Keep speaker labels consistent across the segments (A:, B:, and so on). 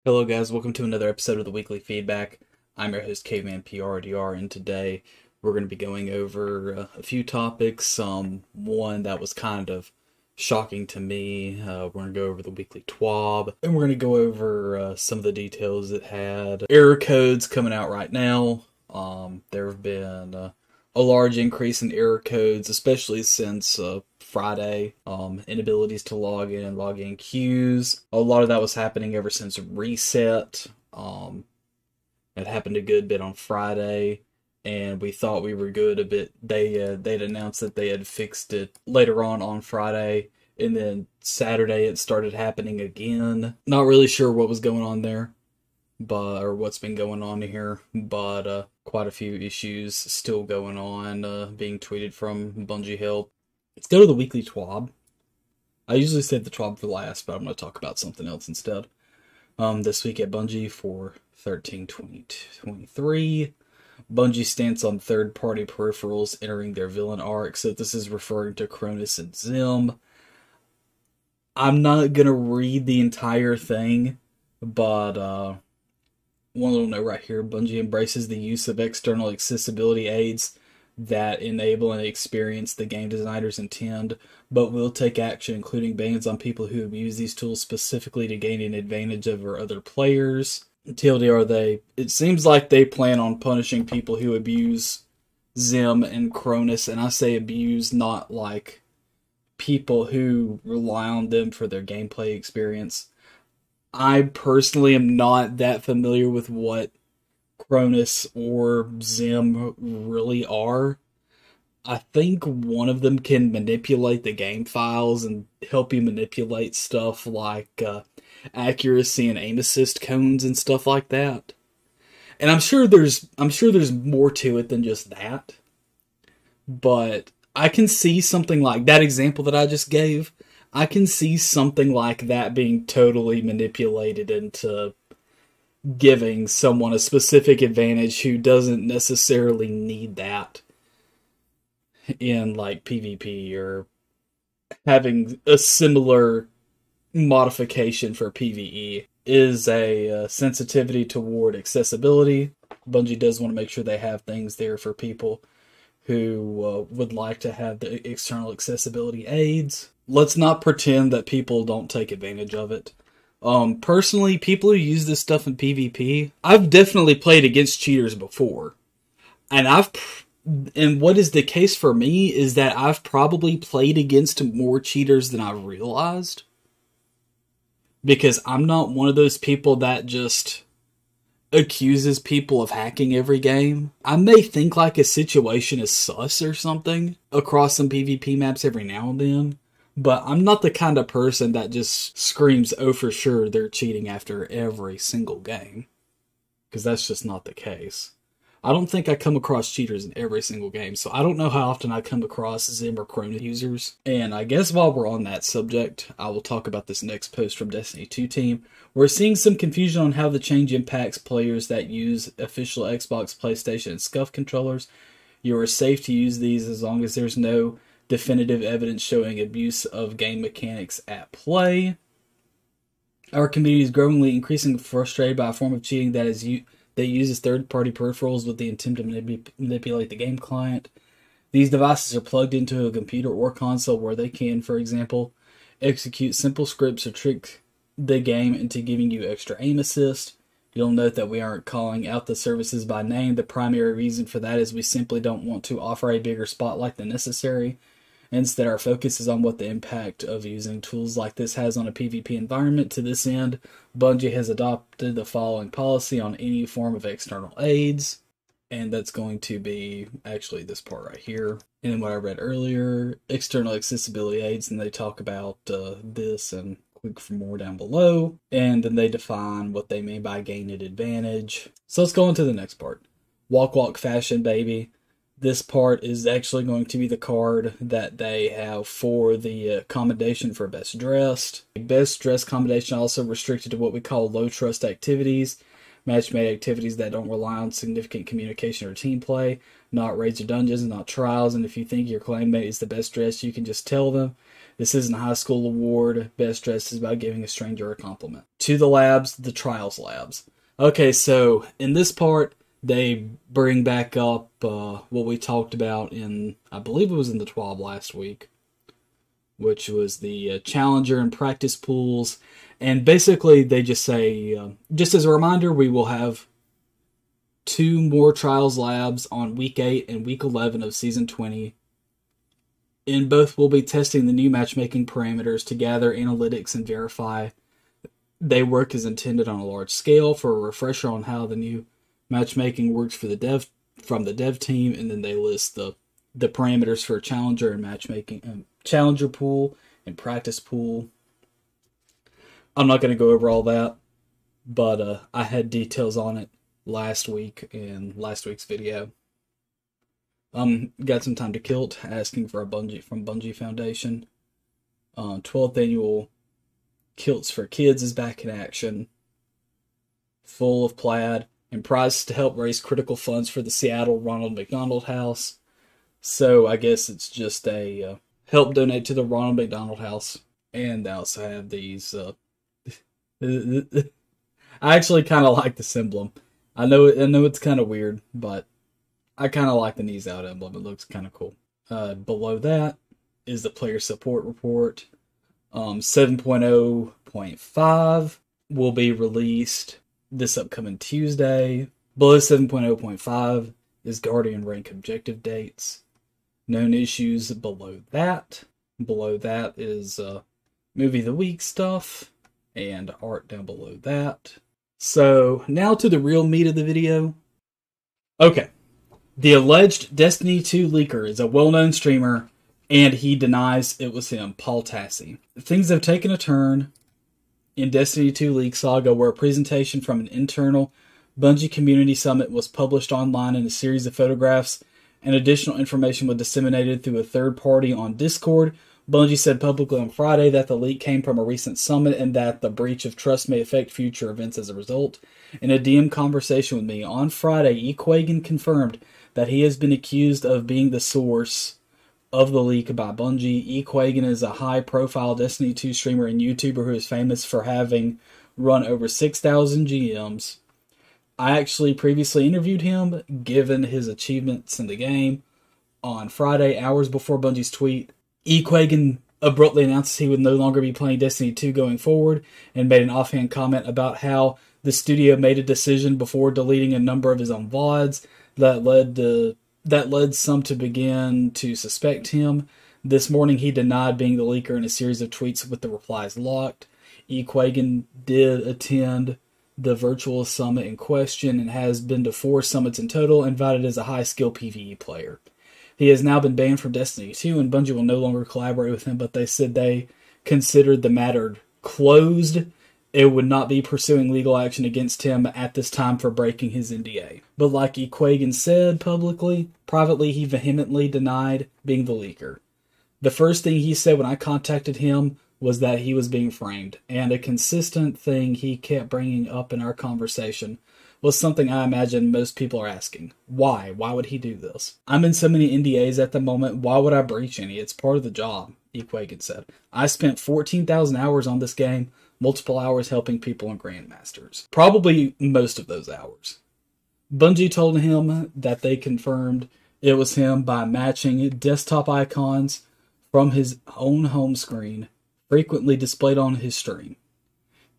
A: Hello guys, welcome to another episode of the Weekly Feedback. I'm your host Caveman PRDR, and today we're going to be going over a few topics. One that was kind of shocking to me. We're going to go over the weekly TWAB, and we're going to go over some of the details it had. Error codes coming out right now. There have been a large increase in error codes, especially since Friday. Inabilities to log in and log in queues. A lot of that was happening ever since reset. It happened a good bit on Friday, and we thought we were good a bit. They'd announced that they had fixed it later on Friday, and then Saturday it started happening again. Not really sure what was going on there, or what's been going on here, but quite a few issues still going on, being tweeted from Bungie help. Let's go to the weekly TWAB. I usually save the TWAB for last, but I'm going to talk about something else instead. This week at Bungie for 13/20/23, Bungie stance on third-party peripherals entering their villain arc. So this is referring to Cronus and Zim. I'm not going to read the entire thing, but one little note right here. Bungie embraces the use of external accessibility aids that enable and experience the game designers intend, but will take action, including bans on people who abuse these tools specifically to gain an advantage over other players. TLDR, it seems like they plan on punishing people who abuse Zim and Cronus, and I say abuse, not like people who rely on them for their gameplay experience. I personally am not that familiar with what Cronus or Zim really are. I think one of them can manipulate the game files and help you manipulate stuff like accuracy and aim assist cones and stuff like that. And I'm sure there's more to it than just that. But I can see something like that example that I just gave. I can see something like that being totally manipulated into giving someone a specific advantage who doesn't necessarily need that in like PvP, or having a similar modification for PvE is a sensitivity toward accessibility. Bungie does want to make sure they have things there for people who would like to have the external accessibility aids. Let's not pretend that people don't take advantage of it. Personally, people who use this stuff in PvP, I've definitely played against cheaters before. And what is the case for me is that I've probably played against more cheaters than I've realized. Because I'm not one of those people that just accuses people of hacking every game. I may think like a situation is sus or something across some PvP maps every now and then, but I'm not the kind of person that just screams, oh, for sure, they're cheating after every single game. Because that's just not the case. I don't think I come across cheaters in every single game, so I don't know how often I come across Zim or Cronus users. And I guess while we're on that subject, I will talk about this next post from Destiny 2 team. We're seeing some confusion on how the change impacts players that use official Xbox, PlayStation, and SCUF controllers. You are safe to use these as long as there's no definitive evidence showing abuse of game mechanics at play. Our community is growingly increasingly frustrated by a form of cheating that uses third-party peripherals with the intent to manipulate the game client. These devices are plugged into a computer or console where they can, for example, execute simple scripts or trick the game into giving you extra aim assist. You'll note that we aren't calling out the services by name. The primary reason for that is we simply don't want to offer a bigger spotlight than necessary. Instead, our focus is on what the impact of using tools like this has on a PvP environment. To this end, Bungie has adopted the following policy on any form of external aids. And that's going to be actually this part right here. And then what I read earlier, external accessibility aids, and they talk about this and click for more down below. And then they define what they mean by gained advantage. So let's go on to the next part. Walk, walk, fashion, baby. This part is actually going to be the card that they have for the commendation for Best Dressed. Best Dressed commendation also restricted to what we call low trust activities, match-made activities that don't rely on significant communication or team play, not raids or dungeons, not trials, and if you think your clanmate is the best dressed, you can just tell them. This isn't a high school award. Best dressed is about giving a stranger a compliment. To the labs, the trials labs. Okay, so in this part, they bring back up what we talked about in, I believe it was in the TWAB last week, which was the challenger and practice pools. And basically, they just say, just as a reminder, we will have 2 more trials labs on week 8 and week 11 of season 20. In both, we'll be testing the new matchmaking parameters to gather analytics and verify they work as intended on a large scale. For a refresher on how the new matchmaking works for the dev team, and then they list the parameters for challenger and matchmaking, challenger pool and practice pool. I'm not going to go over all that, but I had details on it last week in last week's video. Got some time to kill asking for a Bungie from Bungie Foundation. 12th annual Kilts for Kids is back in action, full of plaid and prizes to help raise critical funds for the Seattle Ronald McDonald House. So I guess it's just a help donate to the Ronald McDonald House. And they also have these. I actually kind of like this emblem. I know it's kind of weird, but I kind of like the knees out emblem. It looks kind of cool. Below that is the player support report. 7.0.5 will be released this upcoming Tuesday. Below 7.0.5 is Guardian rank objective dates. Known issues below that. Below that is movie of the week stuff and art down below that. So now to the real meat of the video. Okay. The alleged Destiny 2 leaker is a well-known streamer, and he denies it was him, Paul Tassi. Things have taken a turn in Destiny 2 leak saga, where a presentation from an internal Bungie community summit was published online in a series of photographs, and additional information was disseminated through a third party on Discord. Bungie said publicly on Friday that the leak came from a recent summit and that the breach of trust may affect future events as a result. In a DM conversation with me on Friday, Equagen confirmed that he has been accused of being the source of the leak by Bungie. Equagen is a high-profile Destiny 2 streamer and YouTuber who is famous for having run over 6,000 GMs. I actually previously interviewed him, given his achievements in the game. On Friday, hours before Bungie's tweet, Equagen abruptly announced he would no longer be playing Destiny 2 going forward, and made an offhand comment about how the studio made a decision before deleting a number of his own VODs that led some to begin to suspect him. This morning he denied being the leaker in a series of tweets with the replies locked. Equagen did attend the virtual summit in question and has been to 4 summits in total, invited as a high-skill PvE player. He has now been banned from Destiny 2, and Bungie will no longer collaborate with him, but they said they considered the matter closed. It would not be pursuing legal action against him at this time for breaking his NDA. But like Equagen said privately, he vehemently denied being the leaker. The first thing he said when I contacted him was that he was being framed, and a consistent thing he kept bringing up in our conversation was something I imagine most people are asking. Why? Why would he do this? I'm in so many NDAs at the moment, why would I breach any? It's part of the job, Equagen said. I spent 14,000 hours on this game, multiple hours helping people in Grandmasters. Probably most of those hours. Bungie told him that they confirmed it was him by matching desktop icons from his own home screen, frequently displayed on his stream.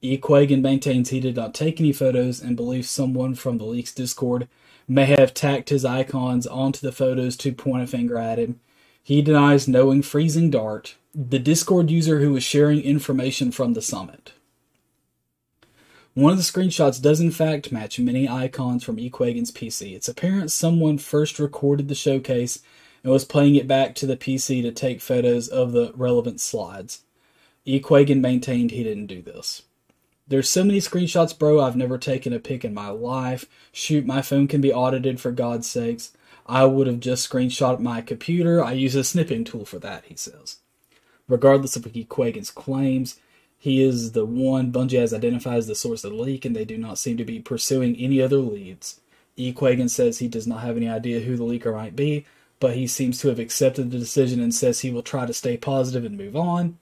A: Equagen maintains he did not take any photos and believes someone from the leak's Discord may have tacked his icons onto the photos to point a finger at him. He denies knowing Freezing Dart, the Discord user who was sharing information from the summit. One of the screenshots does in fact match many icons from Equagen's PC. It's apparent someone first recorded the showcase and was playing it back to the PC to take photos of the relevant slides. Equagen maintained he didn't do this. There's so many screenshots, bro, I've never taken a pic in my life. Shoot, my phone can be audited for God's sakes. I would have just screenshot my computer. I use a snipping tool for that, he says. Regardless of Equagen's claims, he is the one Bungie has identified as the source of the leak, and they do not seem to be pursuing any other leads. Equagen says he does not have any idea who the leaker might be, but he seems to have accepted the decision and says he will try to stay positive and move on.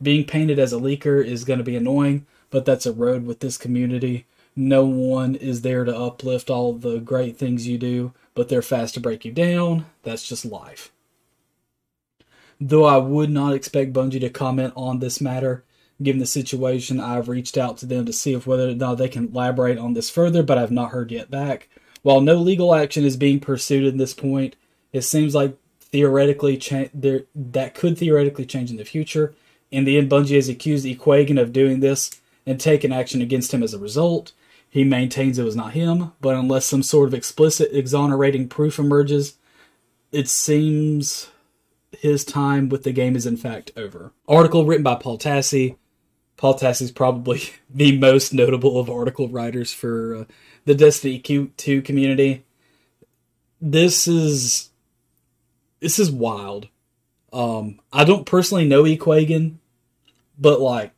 A: Being painted as a leaker is going to be annoying, but that's a road with this community. No one is there to uplift all the great things you do, but they're fast to break you down. That's just life. Though I would not expect Bungie to comment on this matter, given the situation, I've reached out to them to see if whether or not they can elaborate on this further, but I've not heard yet back. While no legal action is being pursued at this point, it seems like that could theoretically change in the future. In the end, Bungie has accused Equagen of doing this and taken action against him as a result. He maintains it was not him, but unless some sort of explicit exonerating proof emerges, it seems his time with the game is in fact over. Article written by Paul Tassi. Paul Tassi is probably the most notable of article writers for the Destiny 2 community. This is wild. I don't personally know Equagen, but like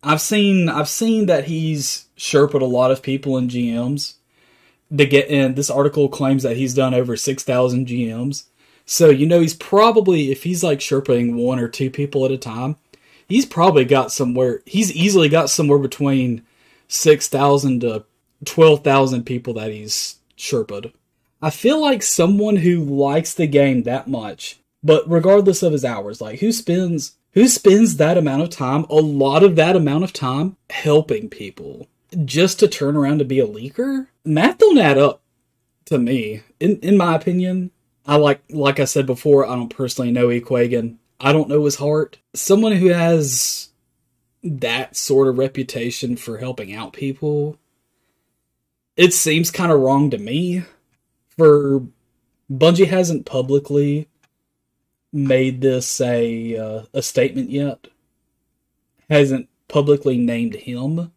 A: I've seen that he's Sherpa'd a lot of people in GMs. And this article claims that he's done over 6,000 GMs. So, he's probably, if he's like Sherpa'ing one or two people at a time, he's easily got somewhere between 6,000 to 12,000 people that he's Sherpa'd. I feel like someone who likes the game that much, but regardless of his hours, like who spends that amount of time, a lot of that amount of time, helping people, just to turn around to be a leaker? Math don't add up to me, in my opinion. I like I said before, I don't personally know Equagen. I don't know his heart. Someone who has that sort of reputation for helping out people, it seems kind of wrong to me. For Bungie hasn't publicly made this a statement yet. Hasn't publicly named him.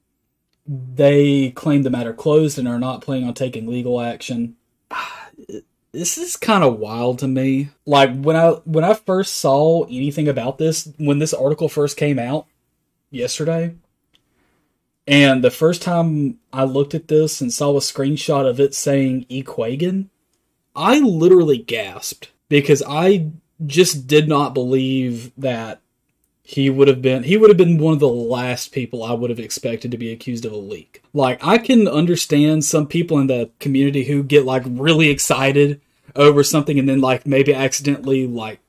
A: They claim the matter closed and are not planning on taking legal action. This is kind of wild to me. Like, when I first saw anything about this, when this article first came out yesterday, and the first time I looked at this and saw a screenshot of it saying Equagen, I literally gasped, because I just did not believe that he would have been one of the last people I would have expected to be accused of a leak. Like, I can understand some people in the community who get like really excited over something and then like maybe accidentally like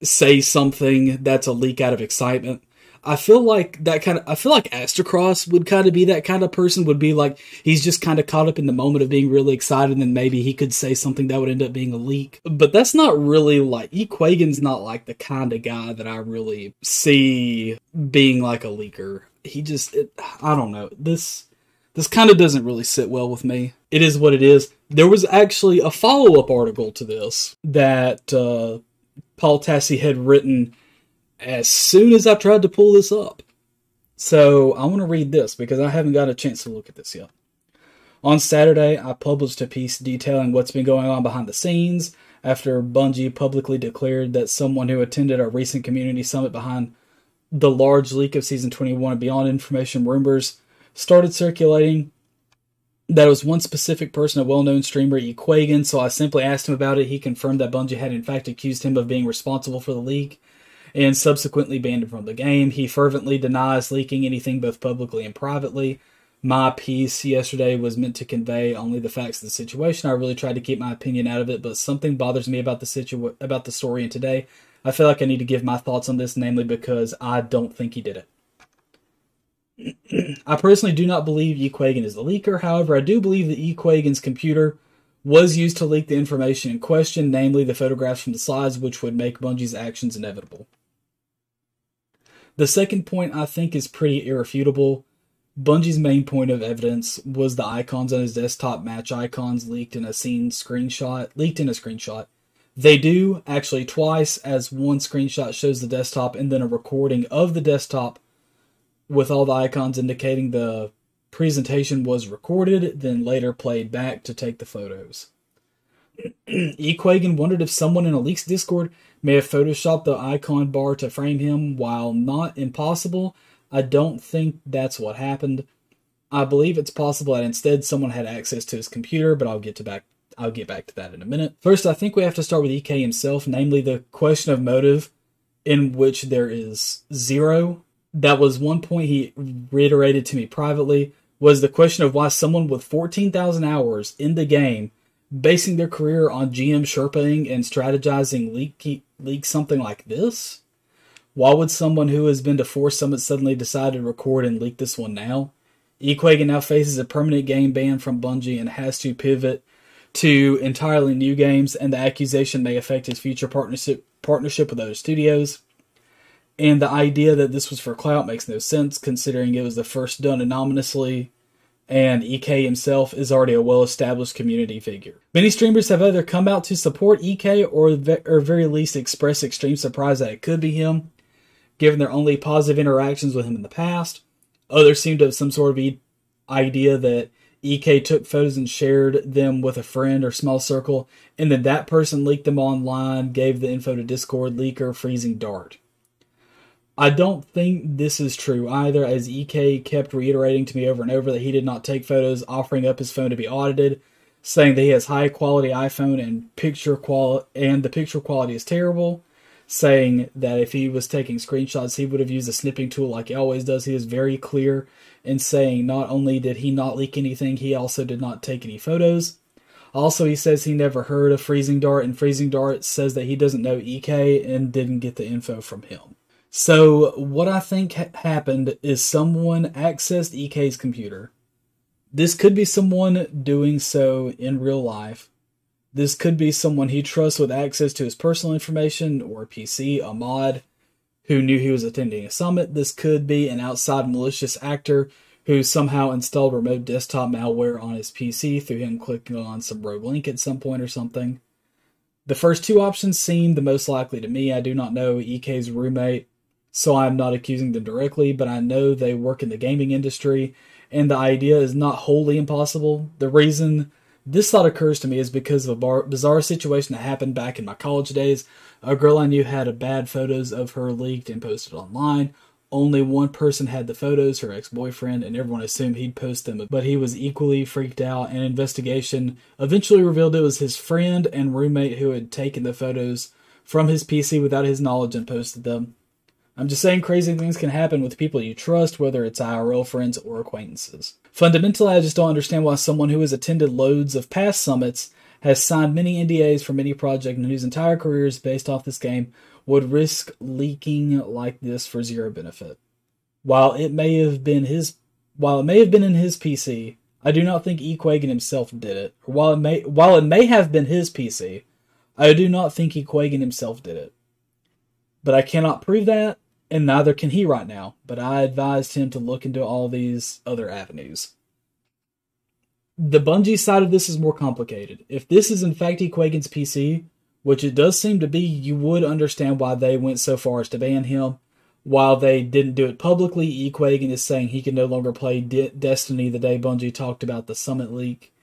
A: say something that's a leak out of excitement. I feel like Astrocross would kind of be that kind of person, would be like, he's just kind of caught up in the moment of being really excited, and then maybe he could say something that would end up being a leak. But that's not really like, Equagen's not like the kind of guy that I really see being like a leaker. I don't know. This kind of doesn't really sit well with me. It is what it is. There was actually a follow-up article to this that Paul Tassi had written as soon as I tried to pull this up. So I want to read this because I haven't got a chance to look at this yet. On Saturday, I published a piece detailing what's been going on behind the scenes after Bungie publicly declared that someone who attended a recent community summit behind the large leak of Season 21 and Beyond information rumors started circulating. That was one specific person, a well-known streamer, Equagen, so I simply asked him about it. He confirmed that Bungie had in fact accused him of being responsible for the leak and subsequently banned him from the game. He fervently denies leaking anything both publicly and privately. My piece yesterday was meant to convey only the facts of the situation. I really tried to keep my opinion out of it, but something bothers me about the story, and today I feel like I need to give my thoughts on this, namely because I don't think he did it. I personally do not believe Equagen is the leaker. However, I do believe that Equagen's computer was used to leak the information in question, namely the photographs from the slides, which would make Bungie's actions inevitable. The second point I think is pretty irrefutable. Bungie's main point of evidence was the icons on his desktop match icons leaked in a screenshot. They do, actually twice, as one screenshot shows the desktop and then a recording of the desktop with all the icons indicating the presentation was recorded, then later played back to take the photos. Equagen wondered if someone in a leaks Discord may have photoshopped the icon bar to frame him. While not impossible, I don't think that's what happened. I believe it's possible that instead someone had access to his computer, but I'll get back to that in a minute. First, I think we have to start with EK himself, namely the question of motive in which there is 0. That was one point he reiterated to me privately, was the question of why someone with 14,000 hours in the game, basing their career on GM Sherpaing and strategizing leak something like this? Why would someone who has been to 4 summits suddenly decide to record and leak this one now? Equagen now faces a permanent game ban from Bungie and has to pivot to entirely new games, and the accusation may affect his future partnership with other studios. And the idea that this was for clout makes no sense, considering it was the first done anonymously, and EK himself is already a well-established community figure. Many streamers have either come out to support EK or very least express extreme surprise that it could be him, given their only positive interactions with him in the past. Others seem to have some sort of idea that EK took photos and shared them with a friend or small circle, and then that person leaked them online, gave the info to Discord leaker Freezing Dart. I don't think this is true either, as EK kept reiterating to me over and over that he did not take photos, offering up his phone to be audited, saying that he has high quality iPhone and the picture quality is terrible, saying that if he was taking screenshots, he would have used a snipping tool like he always does. He is very clear in saying not only did he not leak anything, he also did not take any photos. Also, he says he never heard of Freezing Dart, and Freezing Dart says that he doesn't know EK and didn't get the info from him. So, what I think happened is someone accessed EK's computer. This could be someone doing so in real life. This could be someone he trusts with access to his personal information or a PC, a mod, who knew he was attending a summit. This could be an outside malicious actor who somehow installed remote desktop malware on his PC through him clicking on some rogue link at some point or something. The first 2 options seem the most likely to me. I do not know EK's roommate, so I'm not accusing them directly, but I know they work in the gaming industry, and the idea is not wholly impossible. The reason this thought occurs to me is because of a bizarre situation that happened back in my college days. A girl I knew had bad photos of her leaked and posted online. Only one person had the photos, her ex-boyfriend, and everyone assumed he'd post them, but he was equally freaked out. An investigation eventually revealed it was his friend and roommate who had taken the photos from his PC without his knowledge and posted them. I'm just saying crazy things can happen with people you trust, whether it's IRL friends or acquaintances. Fundamentally, I just don't understand why someone who has attended loads of past summits, has signed many NDAs for many projects, and whose entire career is based off this game, would risk leaking like this for zero benefit. While it may have been in his PC, I do not think Equagen himself did it. Or while it may have been his PC, I do not think Equagen himself did it. But I cannot prove that, and neither can he right now, but I advised him to look into all these other avenues. The Bungie side of this is more complicated. If this is in fact Equagen's PC, which it does seem to be, you would understand why they went so far as to ban him. While they didn't do it publicly, Equagen is saying he can no longer play Destiny the day Bungie talked about the Summit leak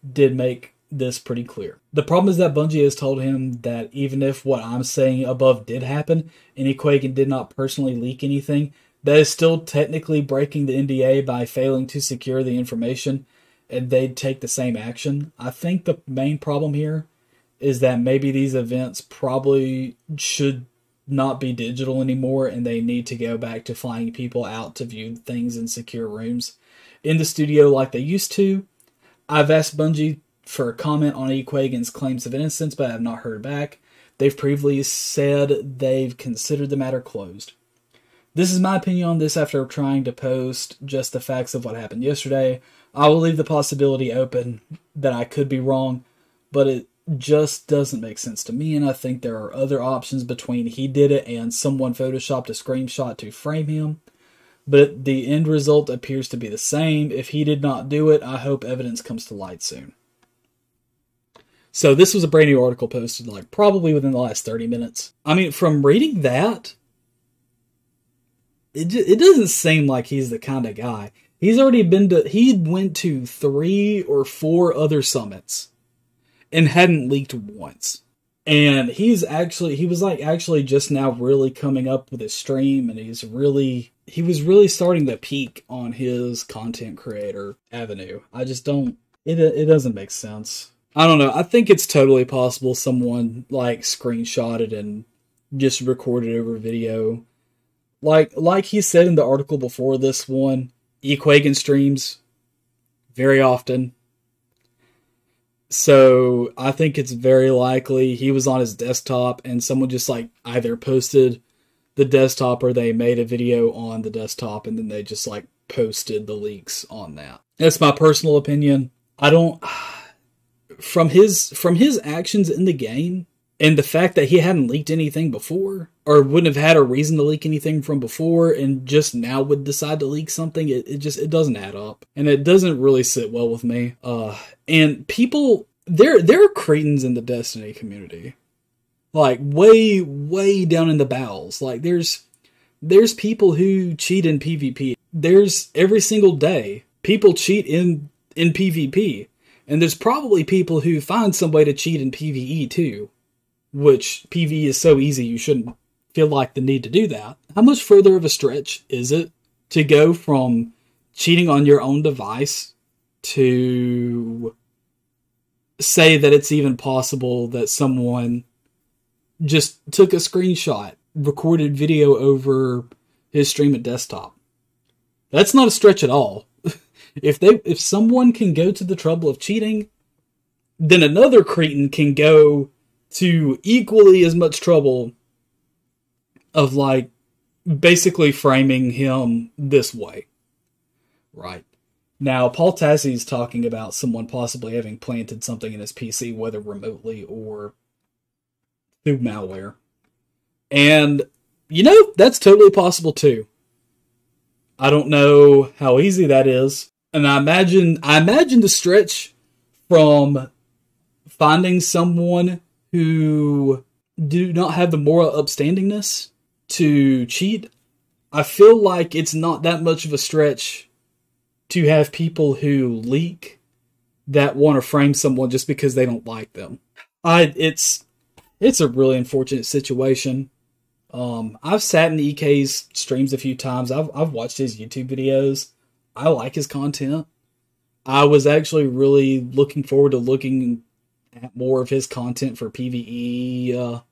A: did make this pretty clear. The problem is that Bungie has told him that even if what I'm saying above did happen, and Equagen did not personally leak anything, that is still technically breaking the NDA by failing to secure the information, and they'd take the same action. I think the main problem here is that maybe these events probably should not be digital anymore, and they need to go back to flying people out to view things in secure rooms in the studio like they used to. I've asked Bungie for a comment on Equagen's claims of innocence, but I have not heard back. They've previously said they've considered the matter closed. This is my opinion on this after trying to post just the facts of what happened yesterday. I will leave the possibility open that I could be wrong, but it just doesn't make sense to me, and I think there are other options between he did it and someone photoshopped a screenshot to frame him. But the end result appears to be the same. If he did not do it, I hope evidence comes to light soon. So this was a brand new article posted probably within the last 30 minutes. I mean, from reading that, it doesn't seem like he's the kind of guy. He's already he went to 3 or 4 other summits and hadn't leaked once. And he was actually just now really coming up with his stream, and he was really starting to peak on his content creator avenue. I just don't, it doesn't make sense. I don't know. I think it's totally possible someone screenshotted and just recorded over video. Like he said in the article before this one, Equagen streams very often. So I think it's very likely he was on his desktop and someone just like either posted the desktop or they made a video on the desktop and then they just like posted the leaks on that. That's my personal opinion. I don't, from his actions in the game and the fact that he hadn't leaked anything before or wouldn't have had a reason to leak anything from before and just now would decide to leak something, it doesn't add up and it doesn't really sit well with me. And people, there are cretins in the Destiny community, like way, way down in the bowels. Like there's people who cheat in PvP. There's every single day people cheat in PvP. And there's probably people who find some way to cheat in PvE too, which PvE is so easy you shouldn't feel like the need to do that. How much further of a stretch is it to go from cheating on your own device to say that it's even possible that someone just took a screenshot, recorded video over his stream at desktop? That's not a stretch at all. If someone can go to the trouble of cheating, then another cretin can go to equally as much trouble of like basically framing him this way. Right. Now, Paul Tassi is talking about someone possibly having planted something in his PC, whether remotely or through malware. And, you know, that's totally possible too. I don't know how easy that is. And I imagine the stretch from finding someone who do not have the moral upstandingness to cheat. I feel like it's not that much of a stretch to have people who leak that want to frame someone just because they don't like them. It's a really unfortunate situation. I've sat in EK's streams a few times. I've watched his YouTube videos. I like his content. I was actually really looking forward to looking at more of his content for PvE,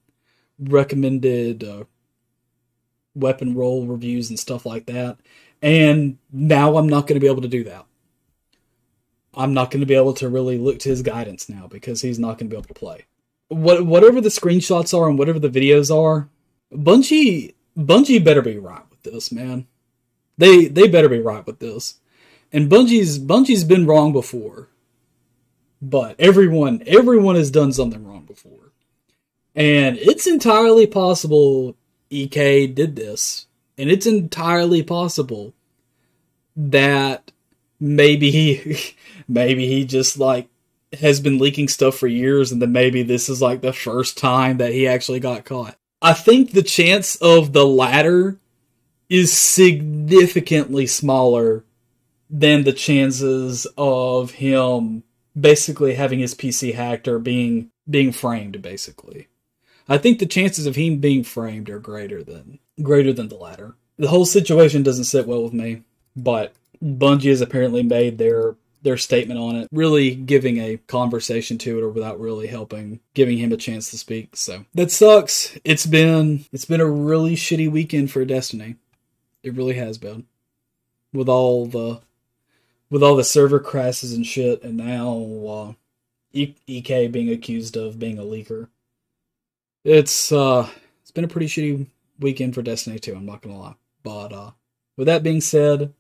A: recommended weapon roll reviews and stuff like that. And now I'm not going to be able to do that. I'm not going to be able to really look to his guidance now because he's not going to be able to play. Whatever the screenshots are and whatever the videos are, Bungie better be right with this, man. They better be right with this. And Bungie's been wrong before. But everyone has done something wrong before. And it's entirely possible EK did this. And it's entirely possible that maybe he just like has been leaking stuff for years and then maybe this is like the first time that he actually got caught. I think the chance of the latter is significantly smaller than the chances of him basically having his PC hacked or being framed, basically. I think the chances of him being framed are greater than the latter. The whole situation doesn't sit well with me, but Bungie has apparently made their statement on it, really giving a conversation to it or without really giving him a chance to speak. So that sucks. It's been a really shitty weekend for Destiny. It really has been. With all the server crashes and shit, and now EK being accused of being a leaker. It's been a pretty shitty weekend for Destiny 2, I'm not gonna lie. But with that being said,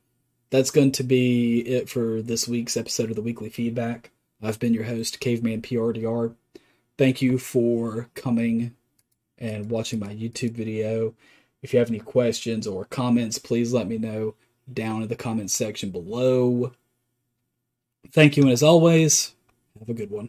A: that's going to be it for this week's episode of the Weekly Feedback. I've been your host, Caveman PRDR. Thank you for coming and watching my YouTube video. If you have any questions or comments, please let me know down in the comments section below. Thank you, and as always, have a good one.